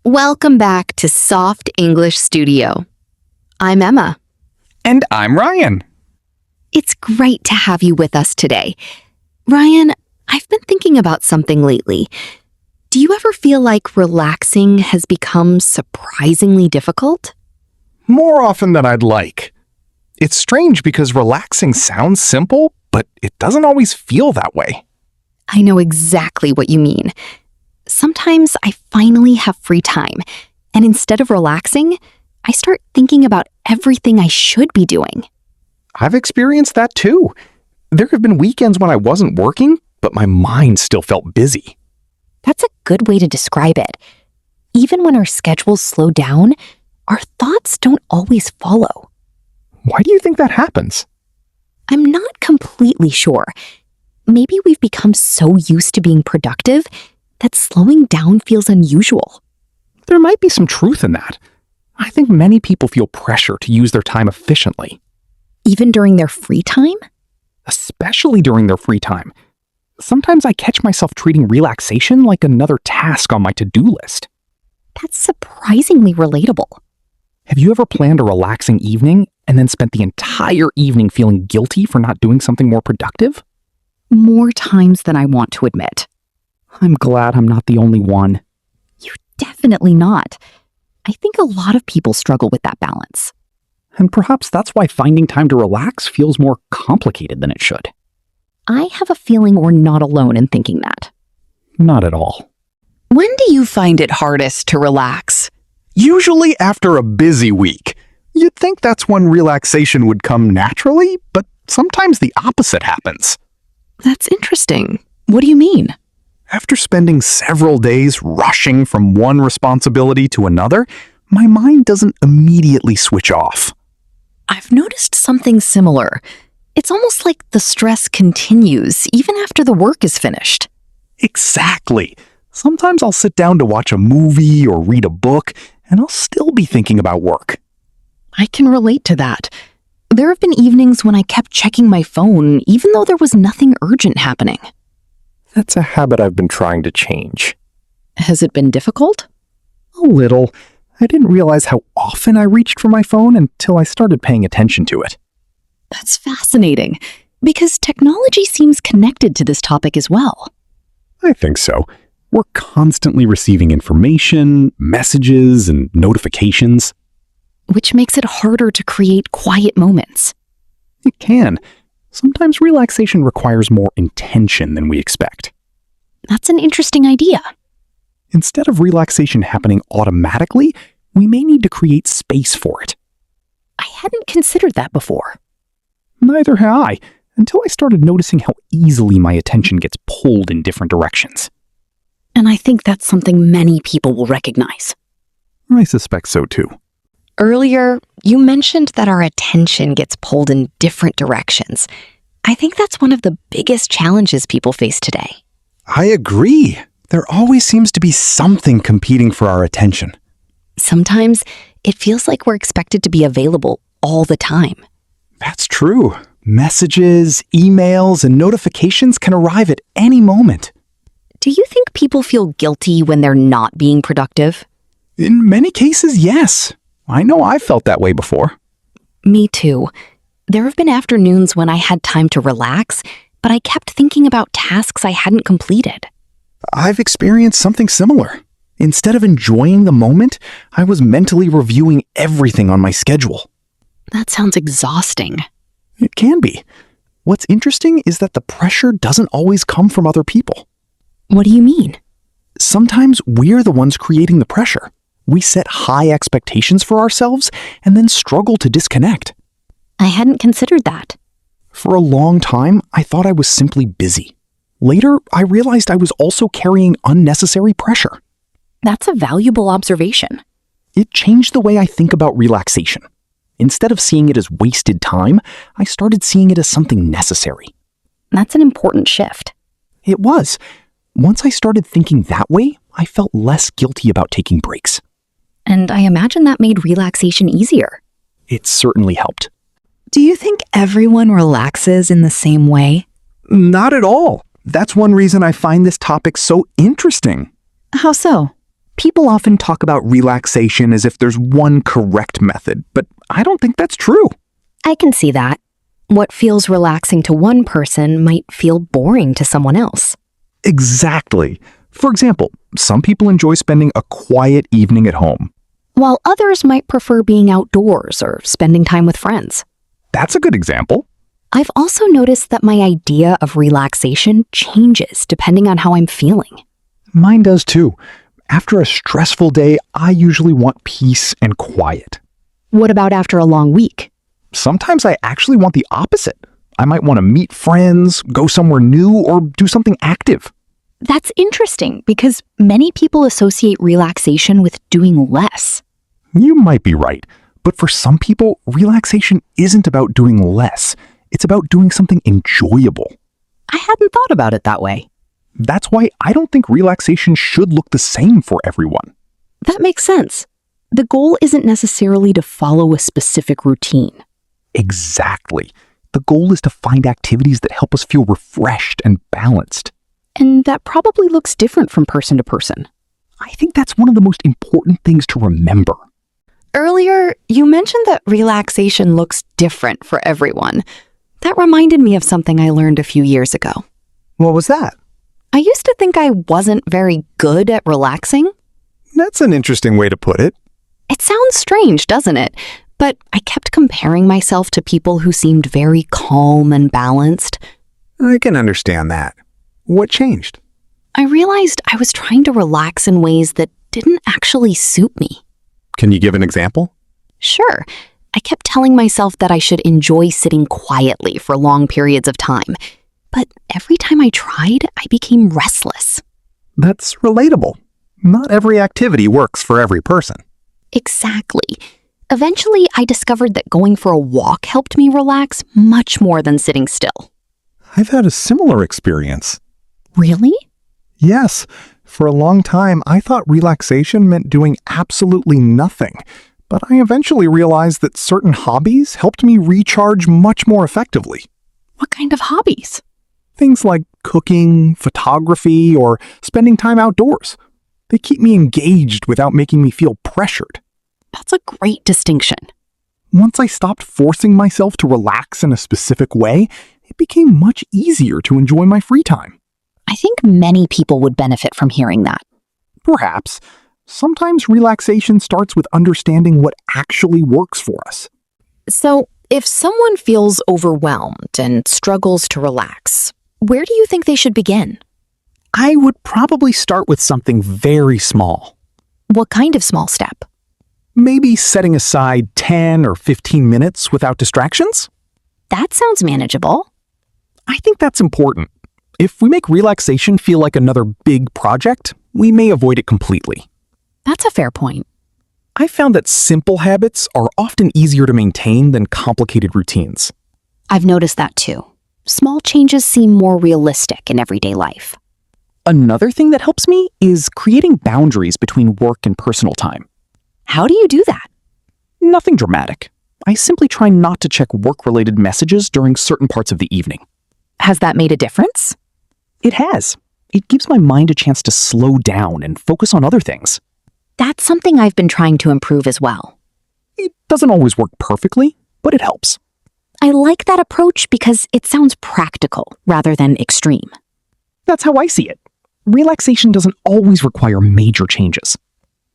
Welcome back to Soft English Studio. I'm Emma. And I'm Ryan. It's great to have you with us today. Ryan, I've been thinking about something lately. Do you ever feel like relaxing has become surprisingly difficult? More often than I'd like. It's strange because relaxing sounds simple, but it doesn't always feel that way. I know exactly what you mean. Sometimes I finally have free time, and instead of relaxing, I start thinking about everything I should be doing. I've experienced that too. There have been weekends when I wasn't working, but my mind still felt busy. That's a good way to describe it. Even when our schedules slow down, our thoughts don't always follow. Why do you think that happens? I'm not completely sure. Maybe we've become so used to being productive that slowing down feels unusual. There might be some truth in that. I think many people feel pressure to use their time efficiently. Even during their free time? Especially during their free time. Sometimes I catch myself treating relaxation like another task on my to-do list. That's surprisingly relatable. Have you ever planned a relaxing evening and then spent the entire evening feeling guilty for not doing something more productive? More times than I want to admit. I'm glad I'm not the only one. You're definitely not. I think a lot of people struggle with that balance. And perhaps that's why finding time to relax feels more complicated than it should. I have a feeling we're not alone in thinking that. Not at all. When do you find it hardest to relax? Usually after a busy week. You'd think that's when relaxation would come naturally, but sometimes the opposite happens. That's interesting. What do you mean? After spending several days rushing from one responsibility to another, my mind doesn't immediately switch off. I've noticed something similar. It's almost like the stress continues even after the work is finished. Exactly. Sometimes I'll sit down to watch a movie or read a book, and I'll still be thinking about work. I can relate to that. There have been evenings when I kept checking my phone even though there was nothing urgent happening. That's a habit I've been trying to change. Has it been difficult? A little. I didn't realize how often I reached for my phone until I started paying attention to it. That's fascinating, because technology seems connected to this topic as well. I think so. We're constantly receiving information, messages, and notifications. Which makes it harder to create quiet moments. It can. Sometimes relaxation requires more intention than we expect. That's an interesting idea. Instead of relaxation happening automatically, we may need to create space for it. I hadn't considered that before. Neither had I, until I started noticing how easily my attention gets pulled in different directions. And I think that's something many people will recognize. I suspect so too. Earlier, you mentioned that our attention gets pulled in different directions. I think that's one of the biggest challenges people face today. I agree. There always seems to be something competing for our attention. Sometimes it feels like we're expected to be available all the time. That's true. Messages, emails, and notifications can arrive at any moment. Do you think people feel guilty when they're not being productive? In many cases, yes. I know I've felt that way before. Me too. There have been afternoons when I had time to relax, but I kept thinking about tasks I hadn't completed. I've experienced something similar. Instead of enjoying the moment, I was mentally reviewing everything on my schedule. That sounds exhausting. It can be. What's interesting is that the pressure doesn't always come from other people. What do you mean? Sometimes we're the ones creating the pressure. We set high expectations for ourselves and then struggle to disconnect. I hadn't considered that. For a long time, I thought I was simply busy. Later, I realized I was also carrying unnecessary pressure. That's a valuable observation. It changed the way I think about relaxation. Instead of seeing it as wasted time, I started seeing it as something necessary. That's an important shift. It was. Once I started thinking that way, I felt less guilty about taking breaks. And I imagine that made relaxation easier. It certainly helped. Do you think everyone relaxes in the same way? Not at all. That's one reason I find this topic so interesting. How so? People often talk about relaxation as if there's one correct method, but I don't think that's true. I can see that. What feels relaxing to one person might feel boring to someone else. Exactly. For example, some people enjoy spending a quiet evening at home. While others might prefer being outdoors or spending time with friends. That's a good example. I've also noticed that my idea of relaxation changes depending on how I'm feeling. Mine does too. After a stressful day, I usually want peace and quiet. What about after a long week? Sometimes I actually want the opposite. I might want to meet friends, go somewhere new, or do something active. That's interesting because many people associate relaxation with doing less. You might be right, but for some people, relaxation isn't about doing less. It's about doing something enjoyable. I hadn't thought about it that way. That's why I don't think relaxation should look the same for everyone. That makes sense. The goal isn't necessarily to follow a specific routine. Exactly. The goal is to find activities that help us feel refreshed and balanced. And that probably looks different from person to person. I think that's one of the most important things to remember. Earlier, you mentioned that relaxation looks different for everyone. That reminded me of something I learned a few years ago. What was that? I used to think I wasn't very good at relaxing. That's an interesting way to put it. It sounds strange, doesn't it? But I kept comparing myself to people who seemed very calm and balanced. I can understand that. What changed? I realized I was trying to relax in ways that didn't actually suit me. Can you give an example? Sure, I kept telling myself that I should enjoy sitting quietly for long periods of time. But every time I tried, I became restless. That's relatable. Not every activity works for every person. Exactly. Eventually, I discovered that going for a walk helped me relax much more than sitting still. I've had a similar experience. Really? Yes. For a long time, I thought relaxation meant doing absolutely nothing. But I eventually realized that certain hobbies helped me recharge much more effectively. What kind of hobbies? Things like cooking, photography, or spending time outdoors. They keep me engaged without making me feel pressured. That's a great distinction. Once I stopped forcing myself to relax in a specific way, it became much easier to enjoy my free time. I think many people would benefit from hearing that. Perhaps. Sometimes relaxation starts with understanding what actually works for us. So, if someone feels overwhelmed and struggles to relax, where do you think they should begin? I would probably start with something very small. What kind of small step? Maybe setting aside 10 or 15 minutes without distractions? That sounds manageable. I think that's important. If we make relaxation feel like another big project, we may avoid it completely. That's a fair point. I found that simple habits are often easier to maintain than complicated routines. I've noticed that too. Small changes seem more realistic in everyday life. Another thing that helps me is creating boundaries between work and personal time. How do you do that? Nothing dramatic. I simply try not to check work-related messages during certain parts of the evening. Has that made a difference? It has. It gives my mind a chance to slow down and focus on other things. That's something I've been trying to improve as well. It doesn't always work perfectly, but it helps. I like that approach because it sounds practical rather than extreme. That's how I see it. Relaxation doesn't always require major changes.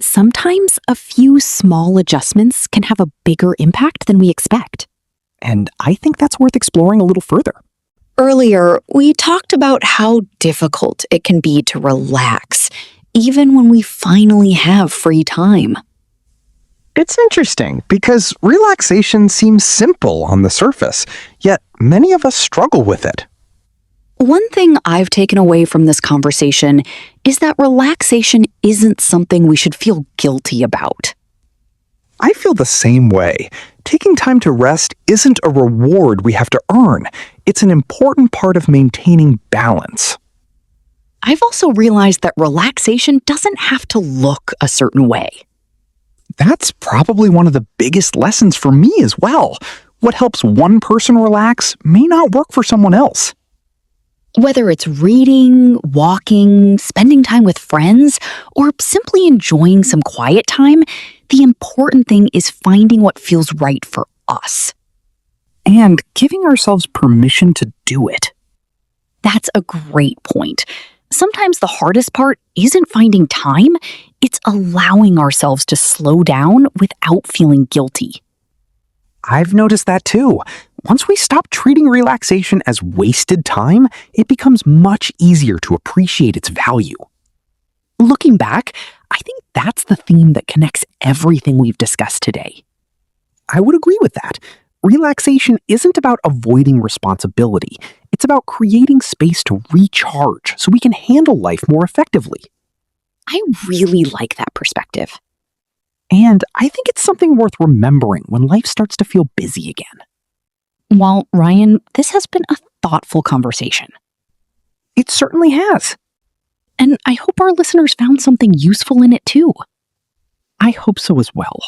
Sometimes a few small adjustments can have a bigger impact than we expect. And I think that's worth exploring a little further. Earlier, we talked about how difficult it can be to relax, even when we finally have free time. It's interesting because relaxation seems simple on the surface, yet many of us struggle with it. One thing I've taken away from this conversation is that relaxation isn't something we should feel guilty about. I feel the same way. Taking time to rest isn't a reward we have to earn. It's an important part of maintaining balance. I've also realized that relaxation doesn't have to look a certain way. That's probably one of the biggest lessons for me as well. What helps one person relax may not work for someone else. Whether it's reading, walking, spending time with friends, or simply enjoying some quiet time, the important thing is finding what feels right for us. And giving ourselves permission to do it. That's a great point. Sometimes the hardest part isn't finding time, it's allowing ourselves to slow down without feeling guilty. I've noticed that too. Once we stop treating relaxation as wasted time, it becomes much easier to appreciate its value. Looking back, I think that's the theme that connects everything we've discussed today. I would agree with that. Relaxation isn't about avoiding responsibility. It's about creating space to recharge so we can handle life more effectively. I really like that perspective. And I think it's something worth remembering when life starts to feel busy again. Well, Ryan, this has been a thoughtful conversation. It certainly has. And I hope our listeners found something useful in it too. I hope so as well.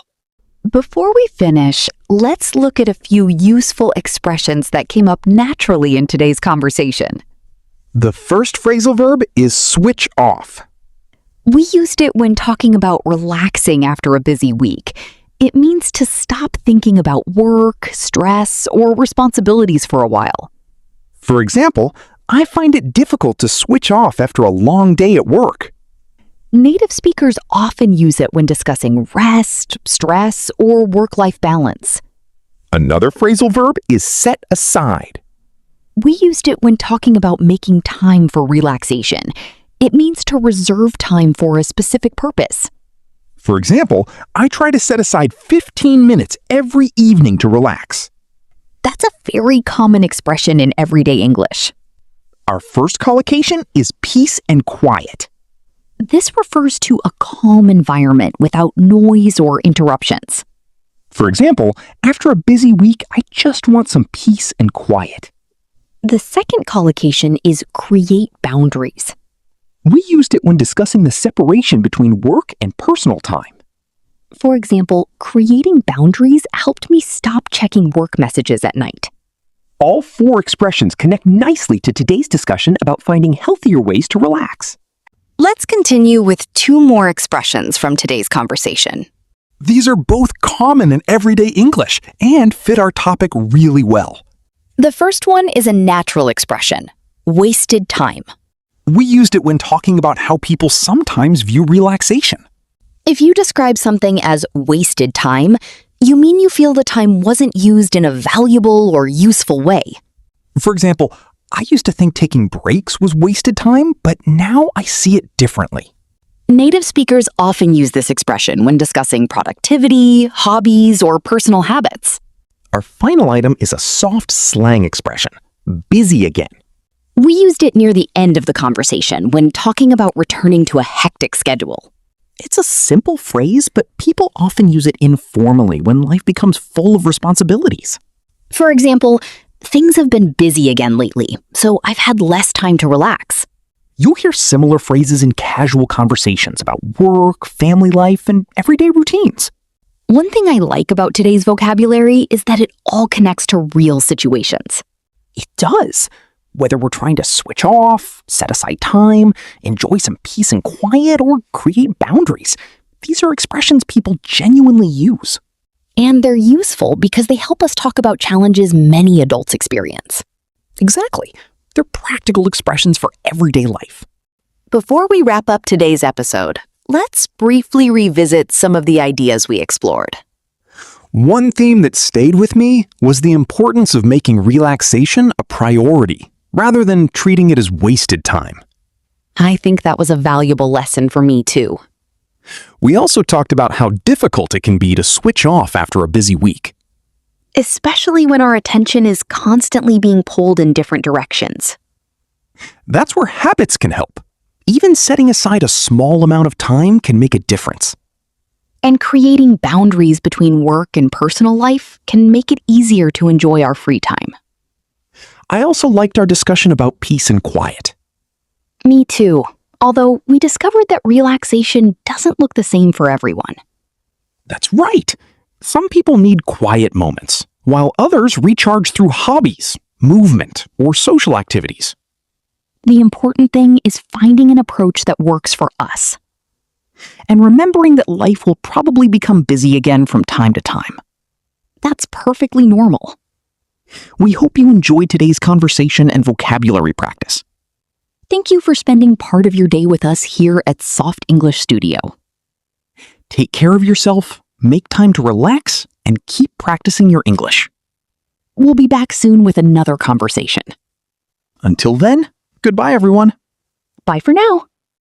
Before we finish, let's look at a few useful expressions that came up naturally in today's conversation. The first phrasal verb is switch off. We used it when talking about relaxing after a busy week. It means to stop thinking about work, stress, or responsibilities for a while. For example, I find it difficult to switch off after a long day at work. Native speakers often use it when discussing rest, stress, or work-life balance. Another phrasal verb is set aside. We used it when talking about making time for relaxation. It means to reserve time for a specific purpose. For example, I try to set aside 15 minutes every evening to relax. That's a very common expression in everyday English. Our first collocation is peace and quiet. This refers to a calm environment without noise or interruptions. For example, after a busy week, I just want some peace and quiet. The second collocation is create boundaries. We used it when discussing the separation between work and personal time. For example, creating boundaries helped me stop checking work messages at night. All four expressions connect nicely to today's discussion about finding healthier ways to relax. Let's continue with two more expressions from today's conversation. These are both common in everyday English and fit our topic really well. The first one is a natural expression, wasted time. We used it when talking about how people sometimes view relaxation. If you describe something as wasted time, you mean you feel the time wasn't used in a valuable or useful way. For example, I used to think taking breaks was wasted time, but now I see it differently. Native speakers often use this expression when discussing productivity, hobbies, or personal habits. Our final item is a soft slang expression, busy again. We used it near the end of the conversation when talking about returning to a hectic schedule. It's a simple phrase, but people often use it informally when life becomes full of responsibilities. For example, things have been busy again lately, so I've had less time to relax. You'll hear similar phrases in casual conversations about work, family life, and everyday routines. One thing I like about today's vocabulary is that it all connects to real situations. It does. Whether we're trying to switch off, set aside time, enjoy some peace and quiet, or create boundaries, these are expressions people genuinely use. And they're useful because they help us talk about challenges many adults experience. Exactly. They're practical expressions for everyday life. Before we wrap up today's episode, let's briefly revisit some of the ideas we explored. One theme that stayed with me was the importance of making relaxation a priority, rather than treating it as wasted time. I think that was a valuable lesson for me too. We also talked about how difficult it can be to switch off after a busy week. Especially when our attention is constantly being pulled in different directions. That's where habits can help. Even setting aside a small amount of time can make a difference. And creating boundaries between work and personal life can make it easier to enjoy our free time. I also liked our discussion about peace and quiet. Me too, although we discovered that relaxation doesn't look the same for everyone. That's right. Some people need quiet moments, while others recharge through hobbies, movement, or social activities. The important thing is finding an approach that works for us. And remembering that life will probably become busy again from time to time. That's perfectly normal. We hope you enjoyed today's conversation and vocabulary practice. Thank you for spending part of your day with us here at Soft English Studio. Take care of yourself, make time to relax, and keep practicing your English. We'll be back soon with another conversation. Until then, goodbye everyone. Bye for now.